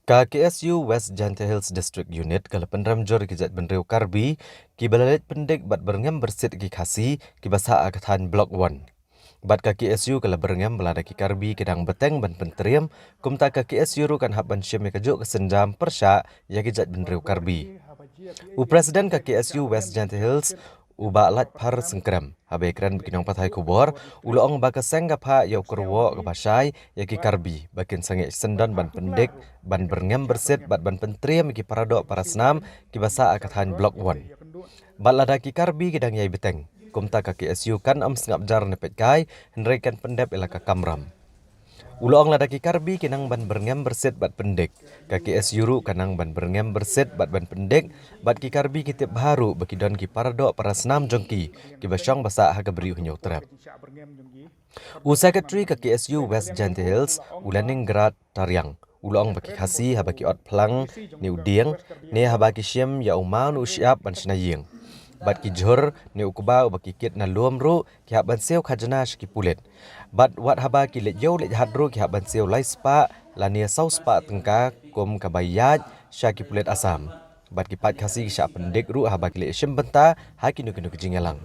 KKSU West Jante Hills District Unit kalapan ramjor kijat benreu karbi ki balalet pendek bat berngam bersit ki khasi ki basa akathan block 1. Bat KKSU kala berngam belada ki karbi kidang beteng ban penteriam kumta KKSU ru kan haban syem kajuk kesenjam persya ya kijat benreu karbi. Presiden KKSU West Jante Hills uba lat par sengkram habe kran bikinong pathai kubor uloong baka senggapha yau kurwo kabasai yaki karbi bakin sange sendan ban pendek ban berngam berset bat ban pentriam ki paradok parasnam ki basa akathan block 1 bat lada ki karbi kidang yai beteng kumta KKSU kan am sengap jar nepet kai henrekan pendep elaka kamram uloong lada ki karbi kinang ban berngam berset bat pendek KKSU ru kanang ban berngam berset bat ban pendek bat ki karbi kitip baru baki don ki paradok parasnam jongki ki basyong basa haga beri hunyo terap Secretary KKSU West Jante Hills ulaning gerat tariang uloong baki khasi habaki ot plang ni udiang ne habaki syem ya umau nu syap ban snaying bat ki jhur ni ukuba baki kit na luam ru ki haban seo khajana ki pulet bat wat haba ki let yo let hadru ki haban seo lai spa lania sau spa tengka kum kabayat syaki pulet asam bat ki pat khasi ki syak pendek ru haba ki let syem benta haki nu kenu kijingalang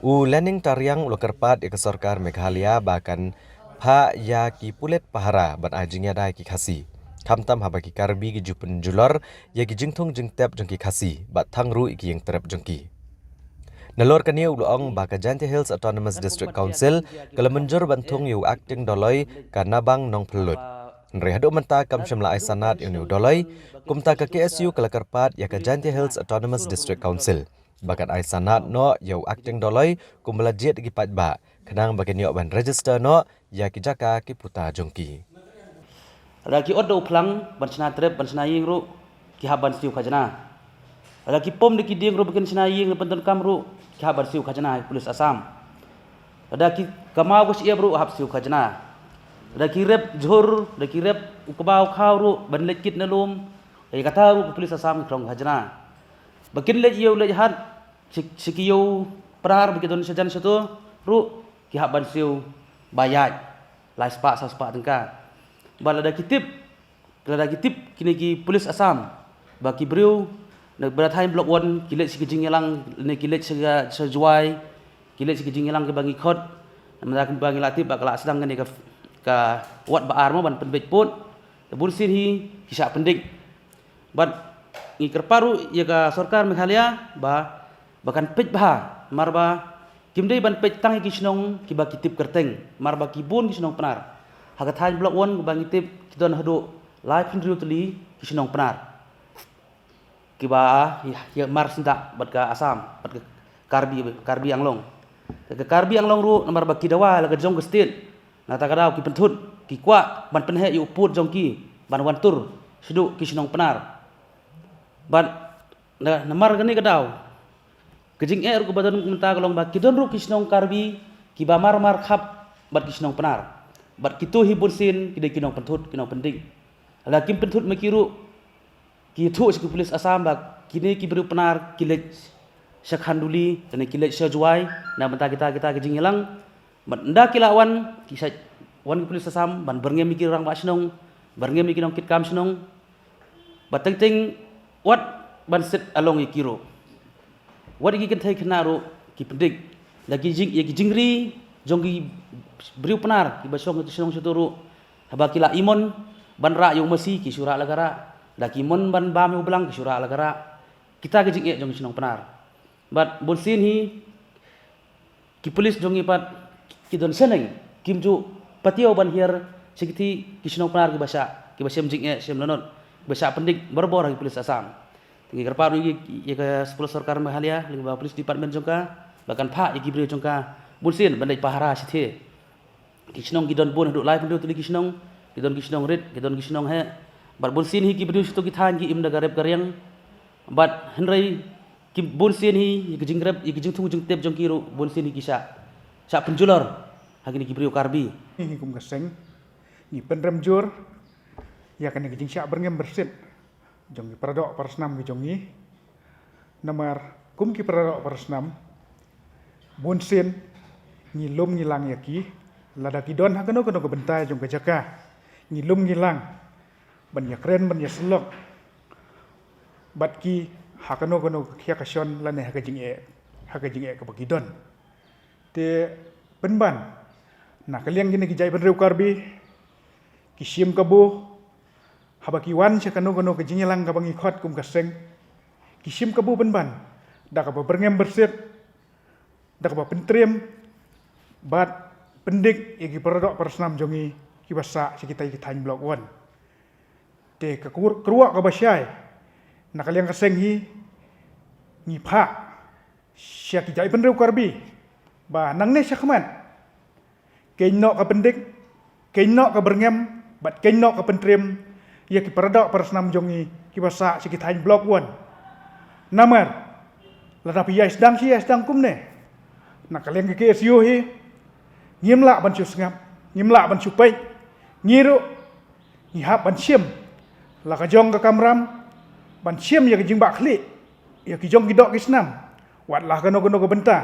lening tariang ulo kerpat ke Sarkar Meghalaya bahkan pha ya ki pulet pahara bat ajingya dai ki khasi kamtam haba ki karbi ki jupen julor ya ki jingthong jingtep jengki khasi bat thangru ki yang terap jengki nalor kania uloong baka Jante Hills Autonomous District Council kala menjur bantung yu acting doloi karena bang nong pelut nrehado menta kam shimla ai sanat yu doloi kumta ka KSU kala kerpat ya ka Jante Hills Autonomous District Council bakat ai sanat no yu acting doloi kumbala jet ki patba kenang bagian yo ban register no ya ki jaka ki puta jongki Lagi odo plang ban sna trep ban sna ying ru ki haban siu khajana. Lagi pom de ki ding ru bikin sna ying penton kam ru ki haban siu khajana polis Assam. Lagi kamau gus ia ru hab siu khajana. Lagi rep jhur, lagi rep ukbau khau ru ban lekit nalum. Ai kata ru polis Assam krong khajana. Bikin lek yau lek hat sikiyo prar bikin sejan satu ru ki haban siu bayat. Lai spa sa spa tengka. Balada kitip kini ki polis Assam baki beriu nak beratai blok 1 kilet sikijing yalang ne kilet sejuai kilet sikijing yalang ke bangi khot namda bangi latip bakala sedang ne ka wat baar mo ban penbet put bursin hi kisah pendik bat ngi kerparu ya ka Sarkar Meghalaya bahkan pej bah marba kimdei ban pej tangi kisnong ki baki tip kerteng marba kibun kisnong penar Hagathai blok 1 bang itip kidon hadu live hindu tuli kisnong penar kiba ya mar sinta bat ka Assam bat ka karbi anglong ke karbi anglong ru nomor baki dawa la ka jong state na ta kadau ki pentut ki kwa ban penhe yu put jongki ban wantur sidu kisnong penar ban nomor gani kadau kejing er ku badan menta kalong baki don ru kisnong karbi kiba mar khap bat kisnong penar bat kitu hibun sin kidai kinong pentut kinong penting lakim pentut mekiru kitu seku polis Assam bak kini ki beru penar kilet syakhanduli dan kilet sejuai na benta kita kejingilang bat nda kilawan kisah wan polis Assam ban berngem mikir orang bak senong berngem mikir kit kam senong bat ting wat ban set along ikiru wat iki kentai kenaru ki pendik lagi jingri jonggi beriu penar ki basong itu senong seturu habakila imon ban ra yung masi ki sura lagara daki mon ban bam yu belang ki sura lagara kita ke jing jong senong penar bat bonsin hi ki polis jongi pat ki don seneng kimju patio ban hier sikiti ki senong penar ki basem jing sem lonot basa pendik berbor ki polis Assam tingi kerparu ye ke 10 Sarkar Meghalaya lingba polis department jongka bahkan pak ki beriu jongka bonsin bandai pahara sithe kisnong gidon bon hadu lai pendu tuli kisnong red gidon kisnong he bat bonsin hi ki beriu situ kithan ki imda garep garyang bat henrai ki bonsin hi ki jingrep ki jingthung jingtep jongkiru bonsin hi kisah sa penjulor hagini ki beriu karbi hi kum gaseng ni penrem jur ya kan ki jing syak berngem bersit jongi paradok parasnam ki jongi namar kum ki paradok parasnam bonsin ngilum ngilang yaki lada kidon hakano kono ke bentai jong ke jaka ngilum ngilang ban ya kren ban ya selok bat ki hakano kono kia kasion lane hakajing e ka bagidon te penban na kaliang gini ki jai ban reu karbi ki sim kabo habaki wan sakano kono ka jingelang ka bangi khot kum kaseng ki sim kabo penban da ka berngem berset da ka pentrem bat pendik iki perodok persnam jongi ki basa sekitai ki thain blok wan te ka keruak ka basyai na kaliang kaseng hi ngi pha sia ki jai ban reu karbi ba nang ne sakman keino ka pendik keino ka berngem bat keino ka pentrem ya ki perodok persnam jongi ki basa sekitai thain blok wan namar ladapi ya sedang kumne na kaliang ke SU hi ngimla ban chu sngap ngimla ban chu pai ngiru ngihap ban sim la ka jong ka kamram ban sim ya ki jingba khli ya ki jong gidok kisnam wat lah kano ka benta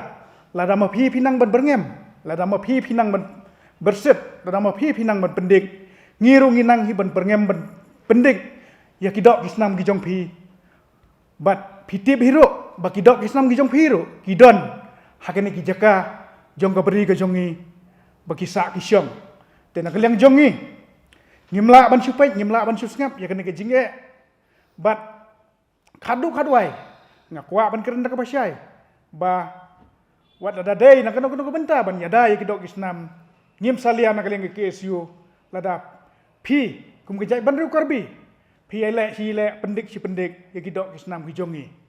la da ma phi pinang ban berngem la da ma phi pinang ban berset la da ma phi pinang ban pendik ngiru nginang hi ban berngem ban pendik ya ki dok kisnam ki jong phi bat pitip hiru baki dok kisnam ki jong phi ru ki don hakene ki jaka jong ka beri ka jongi baki sa ki syong te na kaliang jongi ngimla ban supai ngimla ban susngap ya kene ke jinge bat khadu-khadwai ngakwa ban keren ka basyai ba wat ada dei na kano benta ban yada ya ki dok kisnam ngim salia na kaliang ke SU lada phi kum ke jai ban ru karbi phi ele hi le pendik si pendik ya ki dok kisnam ki jongi